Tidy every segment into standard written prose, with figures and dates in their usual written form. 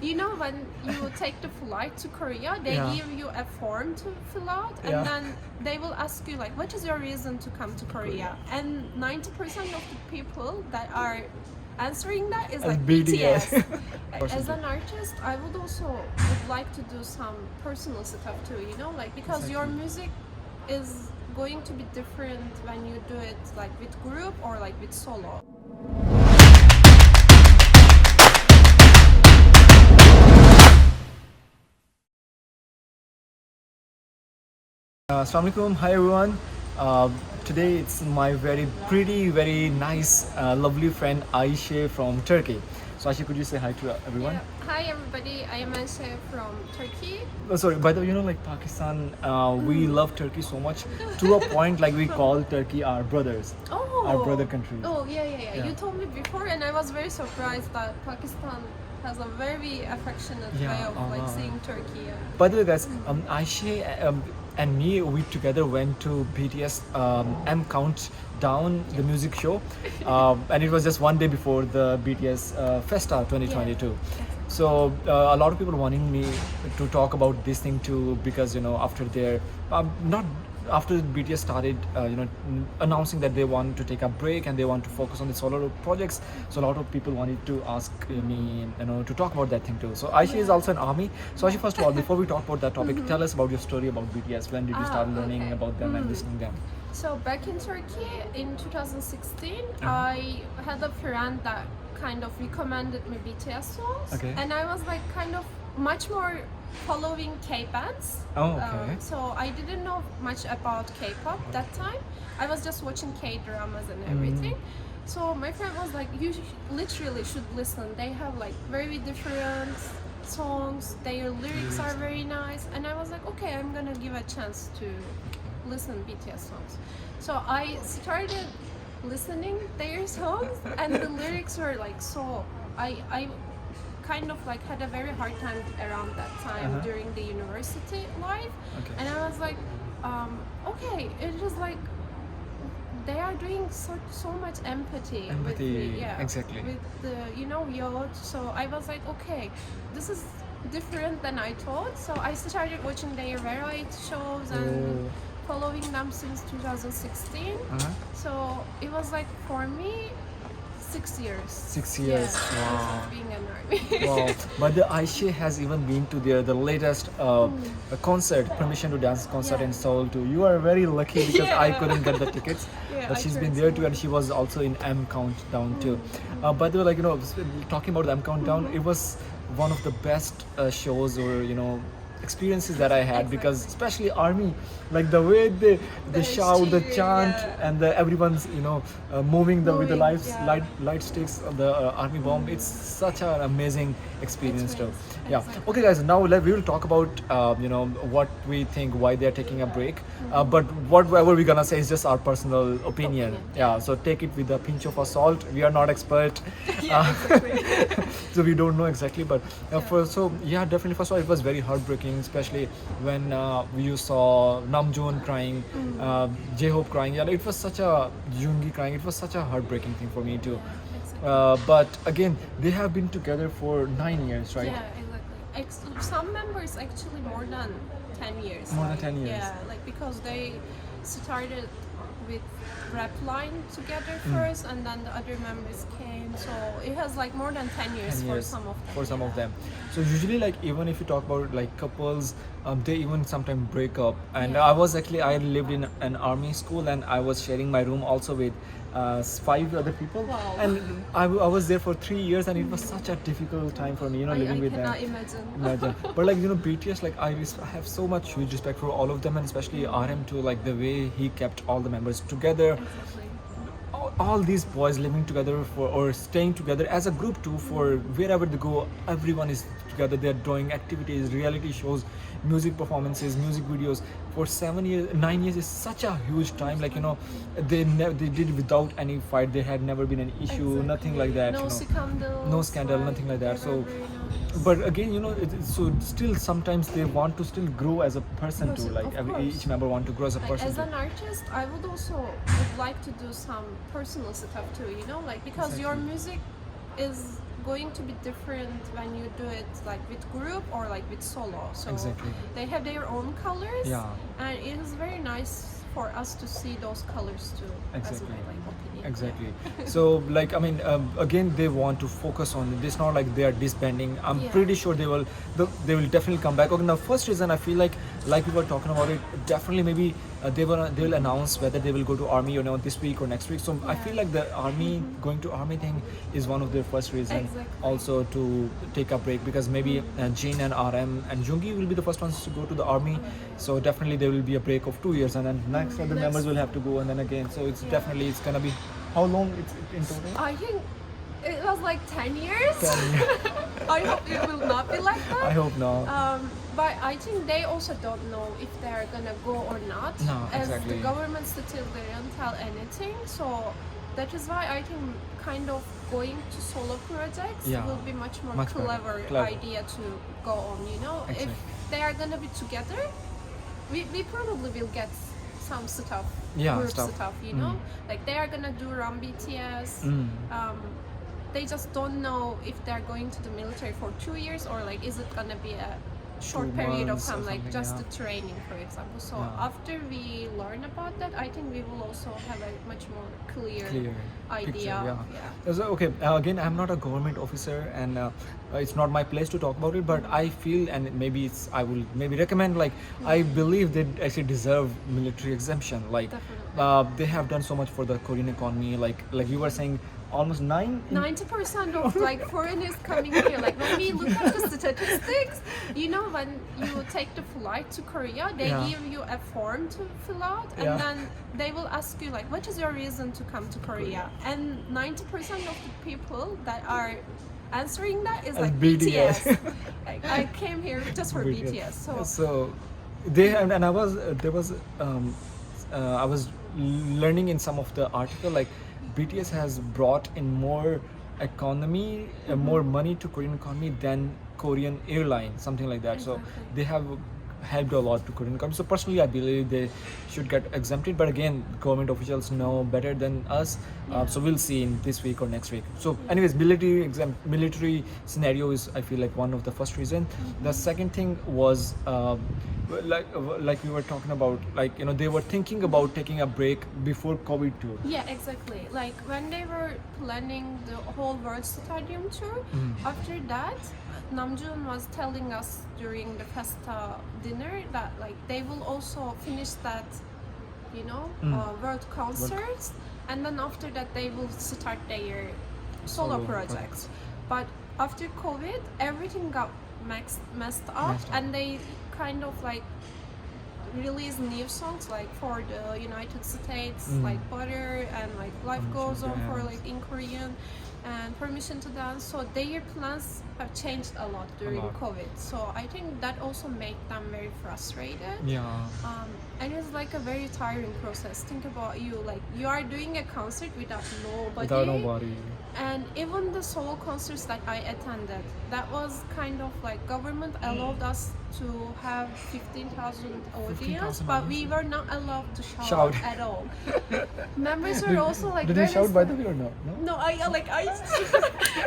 You know, when you take the flight to Korea, they give you a form to fill out, and then they will ask you like, what is your reason to come to Korea? And 90% of the people that are answering that is like BTS. As an artist, I would like to do some personal stuff too, you know, like because your music is going to be different when you do it like with group or like with solo. Assalamu alaikum, hi everyone. Today it's my very nice, lovely friend Ayse from Turkey. So Ayse, could you say hi to everyone? Hi everybody, I am Ayse from Turkey. Oh, sorry, by the way, you know, like Pakistan, we love Turkey so much to a point like we call Turkey our brothers, our brother country. Oh yeah. You told me before, and I was very surprised that Pakistan has a very affectionate way of like saying Turkey. By the way, guys, Ayse and me, we together went to BTS M Countdown, the music show, and it was just one day before the BTS Festa 2022. So a lot of people wanting me to talk about this thing too, because you know after their not after BTS started announcing that they want to take a break and they want to focus on the solo projects, so a lot of people wanted to ask me to talk about that thing too. So Ayse is also an army. So Ayse, first of all, before we talk about that topic, tell us about your story about BTS. When did you start learning about them and listening them? So back in Turkey in 2016, I had a friend that kind of recommended me BTS songs, and I was like kind of much more following K-bands. So I didn't know much about K-pop that time. I was just watching K-dramas and everything. So my friend was like, you literally should listen. They have like very different songs. Their lyrics are very nice. And I was like, okay, I'm gonna give a chance to listen BTS songs. So I started listening their songs, and the lyrics were like so. I kind of like had a very hard time around that time during the university life, and I was like, okay, it was like they are doing so much empathy with me, exactly, with the youth. So I was like, okay, this is different than I thought. So I started watching their variety shows and following them since 2016. So it was like for me 6 years. 6 years. Wow. Being an army. Wow. But the Ayse has even been to the latest concert, Permission to Dance concert in Seoul too. You are very lucky because I couldn't get the tickets. But she's been there too, and she was also in M Countdown too. By the way, like talking about the M Countdown, it was one of the best shows or experiences that I had, because especially army, like the way they shout, the chant, and everyone's moving with the light sticks of the army bomb. It's such an amazing experience too. Okay guys, now we will talk about what we think, why they're taking a break, but whatever we're gonna say is just our personal opinion. So take it with a pinch of salt. We are not expert. So we don't know exactly, but definitely first of all it was very heartbreaking, especially when you saw Namjoon crying, J-Hope crying. It was such a Yoongi crying. It was such a heartbreaking thing for me too. But again, they have been together for 9 years, right? Yeah, exactly. Some members actually more than 10 years. More than 10 years. Yeah, like because they started with rap line together first, and then the other members came. So it has like more than 10 years, for some of them. For some of them. So usually, like even if you talk about like couples, they even sometimes break up. And I lived in an army school, and I was sharing my room also with 5 other people. Wow. And I was there for 3 years, and it was such a difficult time for me, living with them. I cannot imagine. But like BTS, like I have so much huge respect for all of them, and especially RM too. Like the way he kept all the members together. Exactly. All these boys living together or staying together as a group too, for wherever they go, everyone is together. They're doing activities, reality shows, music performances, music videos for 9 years is such a huge time. Like they did without any fight. There had never been an issue, nothing like that. No scandal, nothing like that. So but again so still sometimes they want to still grow as a person too, like each member want to grow as a person as too. an artist, I would like to do some personal stuff too, like because your music is going to be different when you do it like with group or like with solo. So Exactly. they have their own colors, Yeah. and it is very nice for us to see those colors too. As Exactly. my like opinion. Exactly. So like I mean, again they want to focus on it. It's not like they are disbanding. I'm Yeah. pretty sure they will definitely come back. Okay, now first reason I feel like we were talking about it, definitely maybe they will announce whether they will go to army or not this week or next week. So I feel like the army going to army thing is one of their first reasons. Exactly. Also to take a break, because maybe Jin and RM and Jungi will be the first ones to go to the army. So definitely there will be a break of 2 years, and then next other members will have to go, and then again. So it's definitely it's gonna be how long it's in total? I think it was like 10 years. 10 years. I hope it will not be like that. I hope not. But I think they also don't know if they're gonna go or not. No, exactly. As the government still didn't tell anything. So that is why I think kind of going to solo projects will be much more clever idea to go on, you know. Exactly. If they are gonna be together, we probably will get some stuff, Yeah, group stuff. you know. Like they are gonna do Run BTS. They just don't know if they're going to the military for 2 years, or like is it gonna be a short 2 period of months or time, like something, just yeah. the training, for example. So Yeah. after we learn about that, I think we will also have a much more clear idea. Picture, yeah. So, okay, again, I'm not a government officer, and it's not my place to talk about it, but I feel, and maybe I will maybe recommend, like I believe they actually deserve military exemption. Like they have done so much for the Korean economy, like you were saying, almost 90% of like foreigners coming here. Like when we look at the statistics, you know, when you take the flight to Korea, they give you a form to fill out, and then they will ask you like, what is your reason to come to Korea? And 90% of the people that are answering that is like BTS. Like, I came here just for BTS. So they have, and I was I was learning in some of the article, like BTS has brought in more economy, more money to Korean economy than Korean airline, something like that. Exactly. So they have helped a lot to Korean economy. So personally, I believe they should get exempted. But again, government officials know better than us. So we'll see in this week or next week. So, anyways, military scenario is, I feel like, one of the first reason. The second thing was like we were talking about, like, you know, they were thinking about taking a break before COVID tour. Yeah, exactly. Like when they were planning the whole World Stadium tour, after that, Namjoon was telling us during the Festa dinner that like they will also finish that, you know, World concerts, and then after that they will start their solo projects. But after COVID, everything got messed up, and they kind of like release new songs like for the United States, like Butter and like Life Goes On for like in Korean, and Permission to Dance. So their plans have changed a lot during COVID. So I think that also made them very frustrated. And it's like a very tiring process. Think about like you are doing a concert without nobody. And even the solo concerts that I attended, that was kind of like government allowed us to have 15,000 audience, but we were not allowed to shout at all. Members were also like Did you shout by the way or not? No, I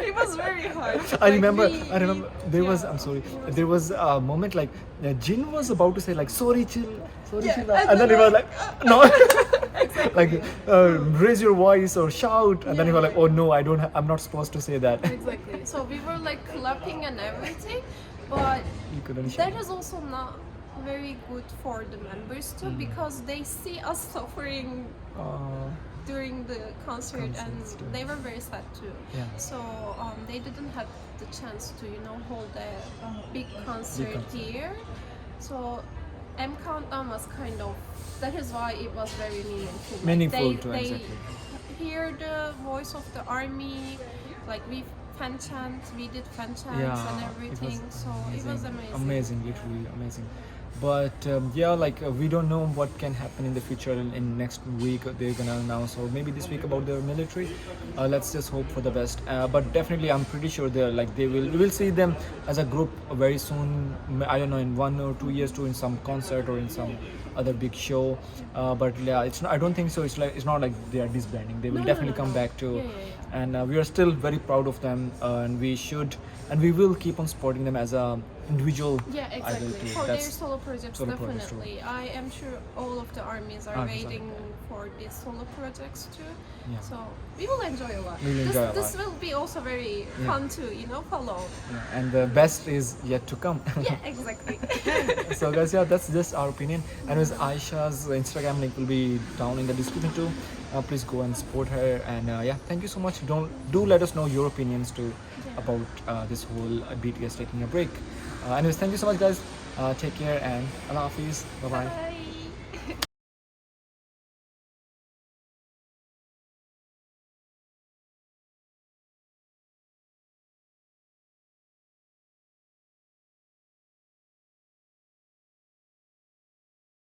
it was very hard. I remember there was, I'm sorry, there was a moment like Jin was about to say like sorry chill, and then he was like no. Like raise your voice or shout, and then he was like, oh no, I'm not supposed to say that. Exactly. So we were like clapping and everything, but that is also not very good for the members too, because they see us suffering during the concert, and they were very sad too. So they didn't have the chance to hold a big concert here. So M Countdown was kind of, that is why it was very meaningful. They hear the voice of the army, like we did fan chants and everything. It was amazing. Amazing, literally amazing. But we don't know what can happen in the future. In next week they're gonna announce, or maybe this week, about their military. Let's just hope for the best. But definitely, I'm pretty sure we will see them as a group very soon. I don't know, in 1 or 2 years, in some concert or in some other big show. But yeah, I don't think so. It's not like they are disbanding. They will definitely come back to. and we are still very proud of them, and we should and we will keep on supporting them as a individual Yeah, idol exactly. too. For their That's solo projects, solo projects too. definitely. I am sure all of the armies are Armies are- waiting for these solo projects too. Yeah. So we will enjoy a lot. We will enjoy a This lot. will be also very fun to, follow. Yeah, and the best is yet to come. Yeah, exactly. So guys, yeah, that's just our opinion. And with Aisha's Instagram link will be down in the description too. Please go and support her. And yeah, thank you so much. Do let us know your opinions too about this whole BTS taking a break. Anyways, thank you so much, guys. Take care and Allah Hafiz. Bye bye.